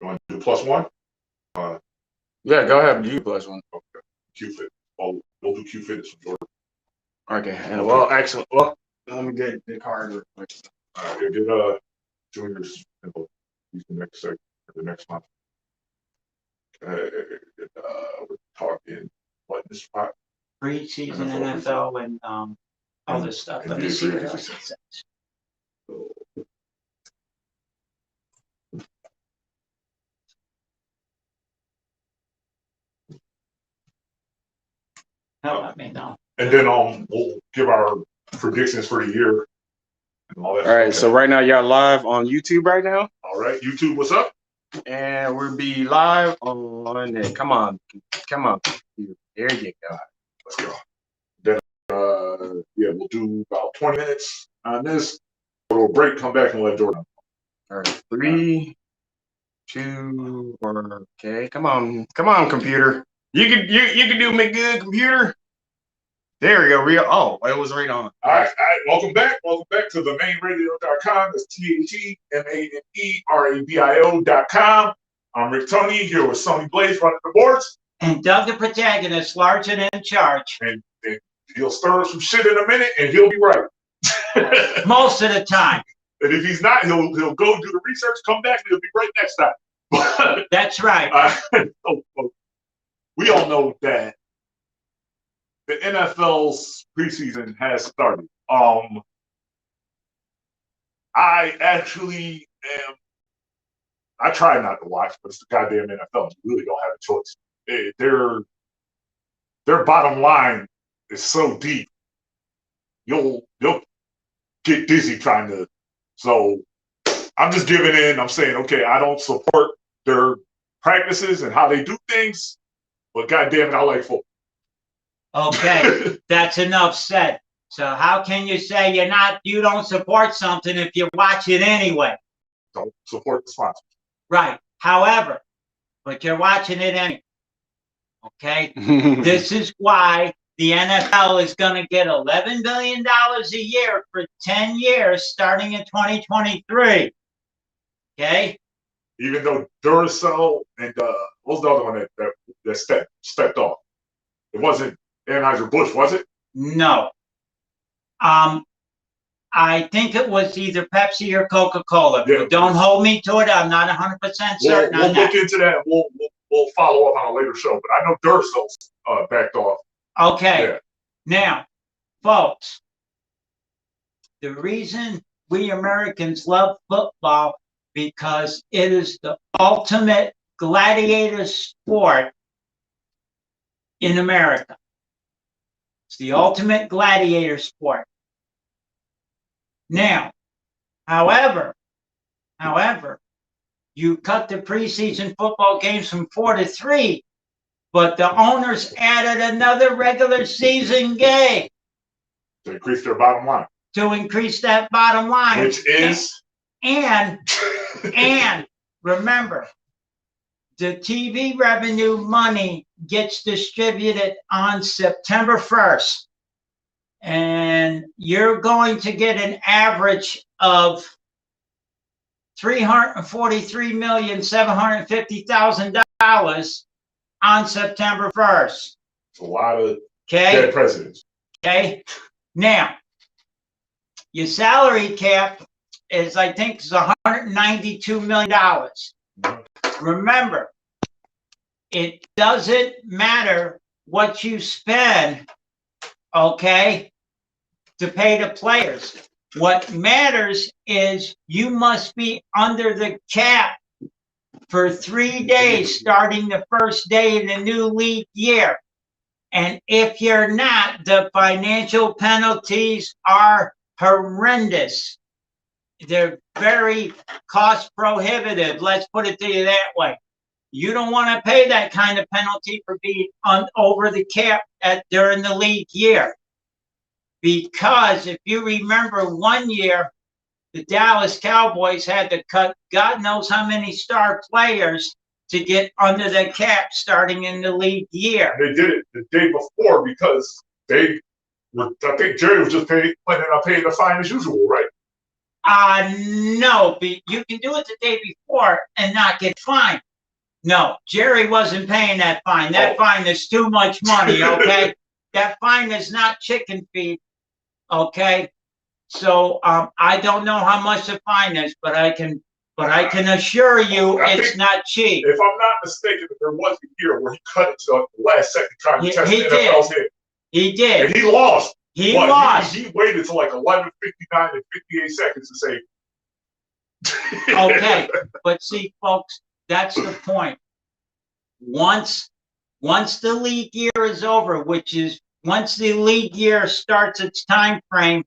want to do +1? Yeah, go ahead. Do +1. Okay. Q-Fit. Oh, we'll do Q-Fitness from Jordan. Okay. And well, actually, well, let me get the card real quick. All right, get Junior's info. He's the next segment, the next month. We're talking what this spot? Preseason NFL and other stuff. Let me see what else it says. Let me know. And then we'll give our predictions for the year and all that. All right, so right now y'all live on YouTube right now. All right, YouTube, what's up? And we'll be live on it. Come on. There you go. Let's go. Then yeah, we'll do about 20 minutes on this. We'll break, come back, and let Jordan. All right, 3, 2, okay. Come on, computer. You can do me good, computer. There we go. Oh, it was right on. All right. Welcome back. Welcome back to themainradio.com. That's TheMainRadio.com. I'm Rick Tony here with Sonny Blaze running the boards. And Doug the protagonist, large and in charge. And he'll stir some shit in a minute and he'll be right. Most of the time. And if he's not, he'll go do the research, come back, and he'll be right next time. That's right. We all know that the NFL's preseason has started. I actually am. I try not to watch, but it's the goddamn NFL. You really don't have a choice. Their bottom line is so deep. You'll get dizzy trying to. So I'm just giving in. I'm saying, okay, I don't support their practices and how they do things, but goddamn it, I like football. Okay, that's enough said. So how can you say you don't support something if you watch it anyway? Don't support the sponsor. Right. However, but you're watching it anyway. Okay? This is why the NFL is going to get $11 billion a year for 10 years starting in 2023. Okay? Even though Duracell and what was the other one that stepped off? It wasn't Anheuser-Busch, was it? No. I think it was either Pepsi or Coca-Cola. Yeah. Don't hold me to it. I'm not 100% certain We'll on that. look into that. We'll follow up on a later show. But I know Duracell's backed off. Okay. Yeah. Now, folks, the reason we Americans love football because it is the ultimate gladiator sport in America. It's the ultimate gladiator sport. Now, however, you cut the preseason football games from 4 to 3, but the owners added another regular season game. To increase their bottom line. To increase that bottom line. Which is? And remember, the TV revenue money gets distributed on September 1st. And you're going to get an average of $343,750,000 on September 1st. It's a lot of dead presidents. Okay. Now, your salary cap is, I think, is $192 million. Remember, it doesn't matter what you spend, okay, to pay the players. What matters is you must be under the cap for 3 days starting the first day in the new league year. And if you're not, the financial penalties are horrendous. They're very cost prohibitive. Let's put it to you that way. You don't want to pay that kind of penalty for being over the cap during the league year. Because if you remember 1 year, the Dallas Cowboys had to cut God knows how many star players to get under the cap starting in the league year. They did it the day before because I think Jerry was just planning on paying the fine as usual, right? No, you can do it the day before and not get fined. No, Jerry wasn't paying that fine. That fine is too much money, okay? That fine is not chicken feed, okay? So I don't know how much the fine is, but I can assure you it's not cheap. If I'm not mistaken, there was a year where he cut it to the last second trying to test the NFL's head. He did. And he lost. He lost. He waited till like 11:59 and 58 seconds to say. Okay, but see, folks, that's the point. Once the league year is over, which is once the league year starts its time frame,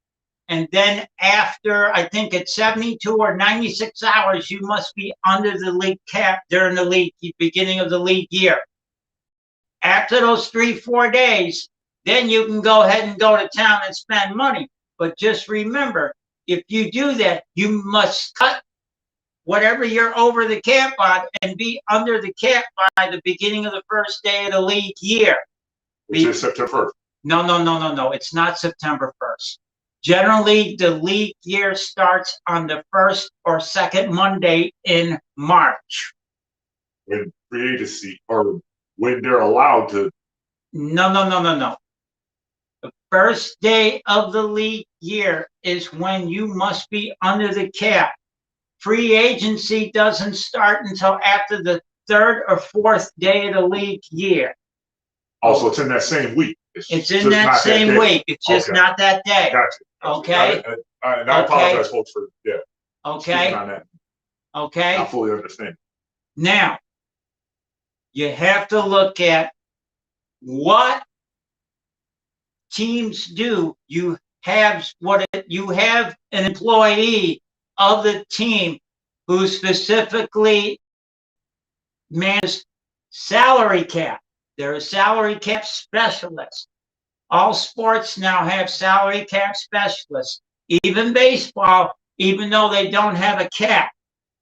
and then after, I think it's 72 or 96 hours, you must be under the league cap during the beginning of the league year. After those 3-4 days, then you can go ahead and go to town and spend money. But just remember, if you do that, you must cut whatever you're over the cap on and be under the cap by the beginning of the first day of the league year. Which is September 1st. No. It's not September 1st. Generally, the league year starts on the first or second Monday in March. When free agency, or when they're allowed to. No. The first day of the league year is when you must be under the cap. Free agency doesn't start until after the third or fourth day of the league year. Also, it's in that same week. It's in that same week. It's just not that day. Gotcha. Okay. And I apologize, folks, for Okay. on that. Okay. I fully understand. Now, you have to look at what teams do. You have an employee of the team who specifically manages salary cap. They're a salary cap specialist. All sports now have salary cap specialists. Even baseball, even though they don't have a cap,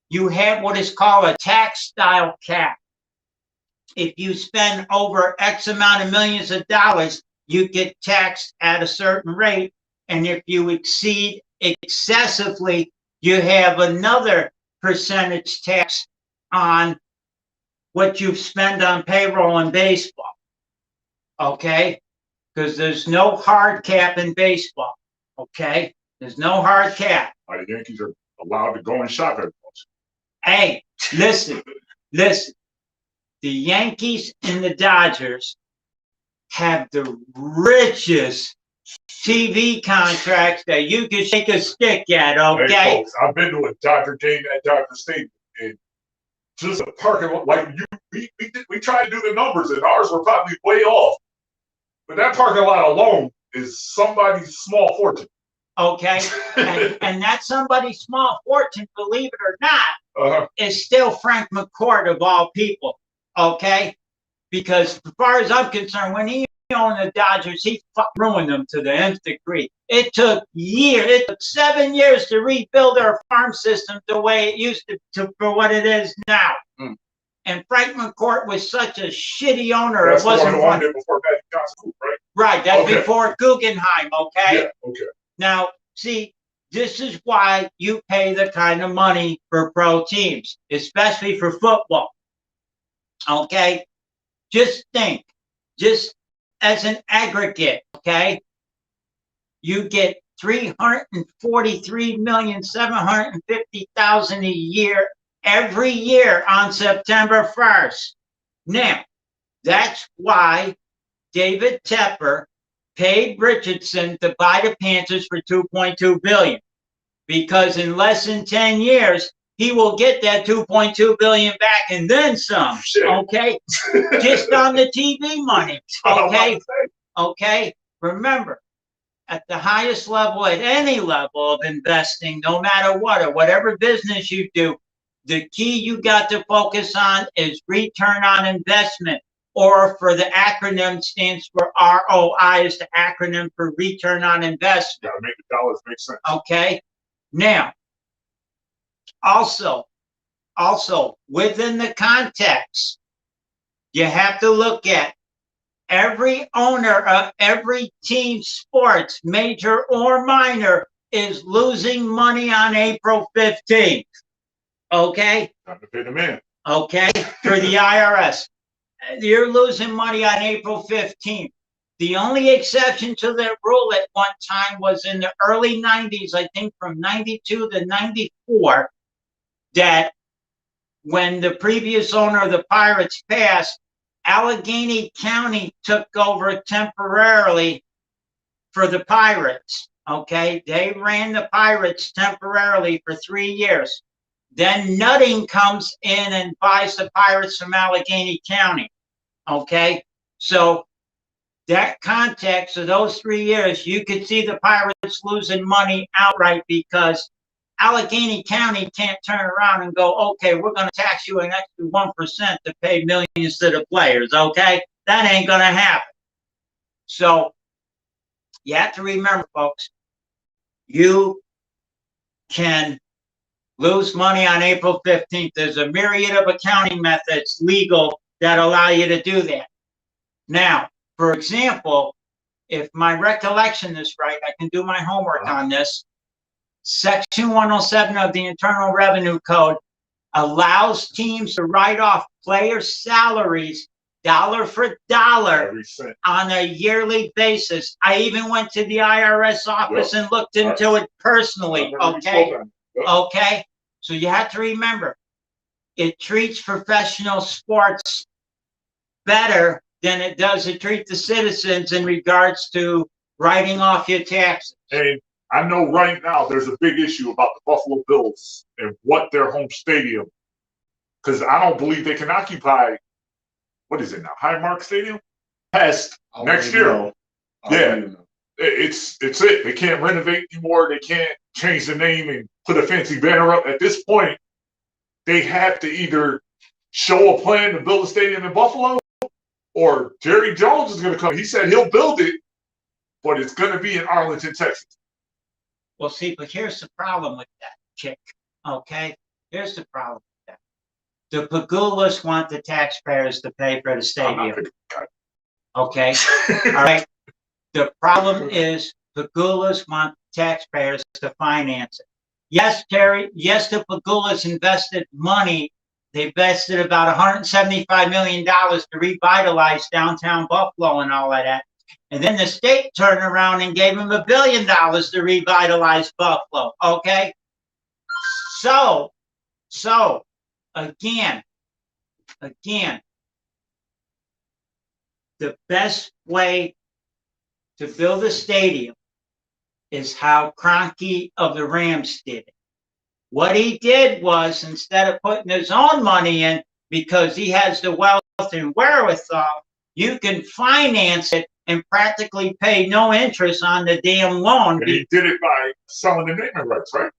you have what is called a tax style cap. If you spend over X amount of millions of dollars, you get taxed at a certain rate. And if you exceed excessively, you have another percentage tax on what you've spent on payroll in baseball. Okay? Because there's no hard cap in baseball. Okay? There's no hard cap. The Yankees are allowed to go and shop every once. Hey, listen. The Yankees and the Dodgers have the richest TV contracts that you can shake a stick at, okay? Hey, folks, I've been to a Dodger game at Dodger Stadium, and just a parking lot, like we tried to do the numbers, and ours were probably way off. But that parking lot alone is somebody's small fortune. Okay, and that somebody's small fortune, believe it or not, is still Frank McCourt of all people. Okay, because as far as I'm concerned, when he owned the Dodgers, he ruined them to the nth degree. It took years. It took 7 years to rebuild their farm system the way it used to for what it is now. And Frank McCourt was such a shitty owner. That's it wasn't the one before Magic Johnson, right? Right. That's before Guggenheim. Okay. Yeah. Okay. Now, see, this is why you pay the kind of money for pro teams, especially for football. Okay? Just think, just as an aggregate, okay? You get $343,750,000 a year every year on September 1st. Now, that's why David Tepper paid Richardson to buy the Panthers for $2.2 billion, because in less than 10 years he will get that $2.2 billion back and then some. Okay, just on the TV money. Okay. Remember, at the highest level, at any level of investing, no matter what or whatever business you do, the key you got to focus on is return on investment. Or for the acronym stands for ROI, is the acronym for return on investment. Gotta make the dollars make sense. Okay. Now, also within the context, you have to look at every owner of every team sports, major or minor, is losing money on April 15th. Okay? Time to pay the man. Okay? For the IRS. You're losing money on April 15th. The only exception to that rule at one time was in the early 90s, I think from 92 to 94, that when the previous owner of the Pirates passed, Allegheny County took over temporarily for the Pirates. Okay, they ran the Pirates temporarily for 3 years. Then Nutting comes in and buys the Pirates from Allegheny County. Okay, so that context of those 3 years, you could see the Pirates losing money outright because Allegheny County can't turn around and go, okay, we're going to tax you an extra 1% to pay millions to the players. Okay, that ain't going to happen. So you have to remember, folks, you can lose money on April 15th. There's a myriad of accounting methods legal that allow you to do that. Now, for example, if my recollection is right, I can do my homework on this. Section 107 of the Internal Revenue Code allows teams to write off player salaries dollar for dollar Every cent. on a yearly basis. I even went to the IRS office and looked into it personally. Okay. Okay. So you have to remember, it treats professional sports better than it does to treat the citizens in regards to writing off your taxes. And I know right now there's a big issue about the Buffalo Bills and what their home stadium, because I don't believe they can occupy, what is it now, Highmark Stadium? Past next year. Yeah, it's it. They can't renovate anymore. They can't change the name and put a fancy banner up. At this point, they have to either show a plan to build a stadium in Buffalo, or Jerry Jones is going to come. He said he'll build it, but it's going to be in Arlington, Texas. Well, see, but here's the problem with that, chick. Okay? Here's the problem with that. The Pagulas want the taxpayers to pay for the stadium. Okay? All right? The problem is Pagulas want taxpayers to finance it. Yes, Terry, yes, the Pagulas invested money. They invested about $175 million to revitalize downtown Buffalo and all of that. And then the state turned around and gave them $1 billion to revitalize Buffalo. Okay. So again, the best way to build a stadium is how Kroenke of the Rams did it. What he did was, instead of putting his own money in, because he has the wealth and wherewithal, you can finance it and practically pay no interest on the damn loan. And he did it by selling the naming rights, right?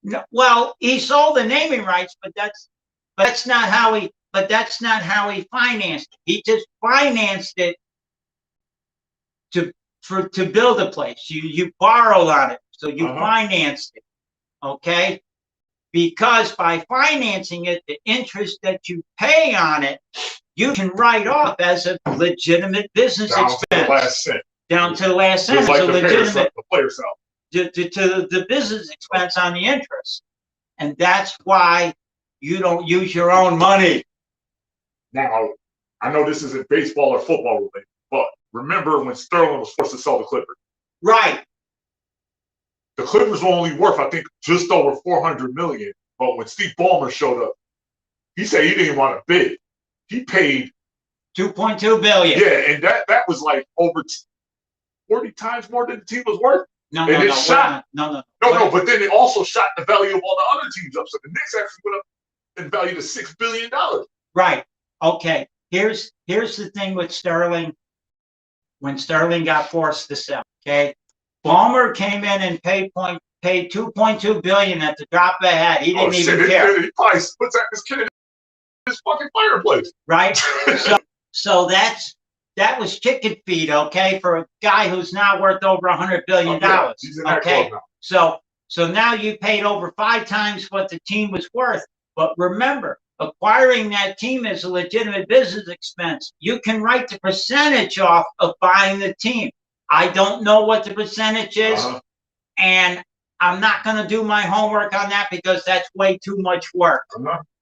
No, well, he sold the naming rights, but that's not how he financed it. He just financed it to build a place. You borrowed on it, so you financed it. Okay? Because by financing it, the interest that you pay on it, you can write off as a legitimate business expense. Down to the last cent. Down to the last cent. Just like It's a legitimate the player sale. to the business expense on the interest. And that's why you don't use your own money. Now, I know this isn't baseball or football related, but remember when Sterling was forced to sell the Clippers? Right. The Clippers were only worth, I think, just over $400 million. But when Steve Ballmer showed up, he said he didn't want to bid. He paid $2.2 billion. Yeah, and that was like over 40 times more than the team was worth. No, But then it also shot the value of all the other teams up. So the Knicks actually went up in value to $6 billion. Right. Okay. Here's the thing with Sterling. When Sterling got forced to sell, okay, Ballmer came in and paid $2.2 billion at the drop of a hat. He didn't even care. He probably puts that this kid in his fucking fireplace. Right. So that was chicken feed, okay, for a guy who's now worth over $100 billion. Okay. So now you paid over 5 times what the team was worth. But remember, acquiring that team is a legitimate business expense. You can write the percentage off of buying the team. I don't know what the percentage is. And I'm not going to do my homework on that because that's way too much work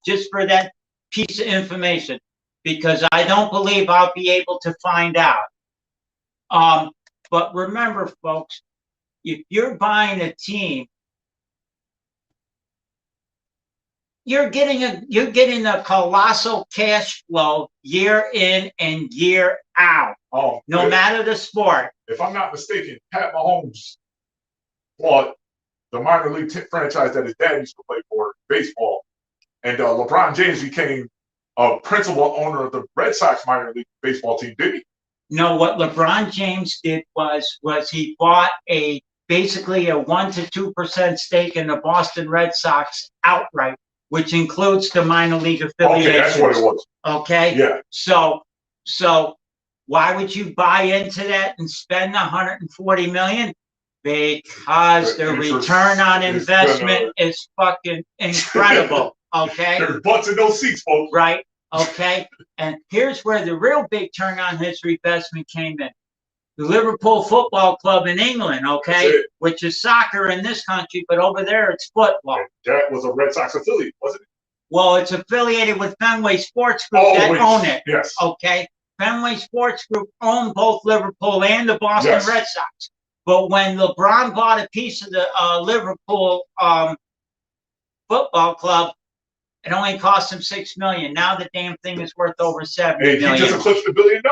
just for that piece of information, because I don't believe I'll be able to find out. But remember, folks, if you're buying a team, you're getting a colossal cash flow year in and year out, no matter the sport. If I'm not mistaken, Pat Mahomes bought the minor league franchise that his dad used to play for, baseball, and LeBron James became a principal owner of the Red Sox minor league baseball team, didn't he? No, what LeBron James did was he bought basically a 1 to 2% stake in the Boston Red Sox outright, which includes the minor league affiliations. Okay, that's what it was. Okay. Yeah. So why would you buy into that and spend $140 million? Because the return on investment is fucking incredible. Okay. There's butts in those seats, folks. Right. Okay. And here's where the real big turn on his investment came in. The Liverpool Football Club in England, okay, which is soccer in this country, but over there it's football. And that was a Red Sox affiliate, wasn't it? Well, it's affiliated with Fenway Sports Group that own it. Yes. Okay. Fenway Sports Group own both Liverpool and the Boston Red Sox. But when LeBron bought a piece of the Liverpool Football Club, it only cost him $6 million. Now the damn thing is worth over $70 million. He just eclipsed $1 billion.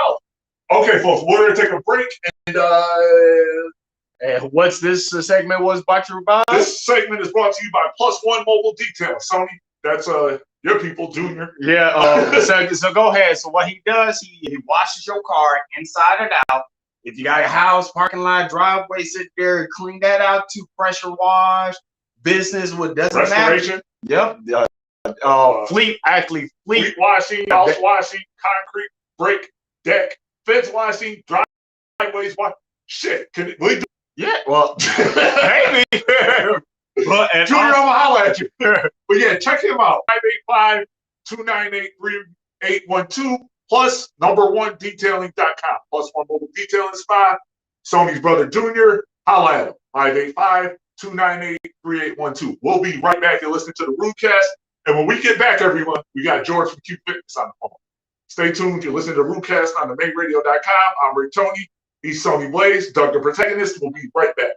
Okay, folks, we're gonna take a break, and what's this segment was brought to you by? This segment is brought to you by Plus One Mobile Detail. Sony, that's your people, Junior. Yeah. So go ahead. So what he does, he washes your car inside and out. If you got a house, parking lot, driveway, sit there, clean that out too. Pressure wash, business, what doesn't Restoration. Matter. Yep. Fleet washing, house washing, concrete, brake, deck, fence washing, driveways, shit. Can we do? Yeah, well, maybe. Junior, I'm gonna holler at you. But yeah, check him out. 585-298-3812 plus #1detailing.com. Plus One Mobile Detailing Spot. Sony's brother Junior. Holla at him. 585-298-3812. We'll be right back. You're listening to the Rootcast. And when we get back, everyone, we got George from Q Fitness on the phone. Stay tuned. You're listening to Rootcast on themainradio.com. I'm Rick Tony. He's Sony Blaze. Doug the Protagonist. We'll be right back.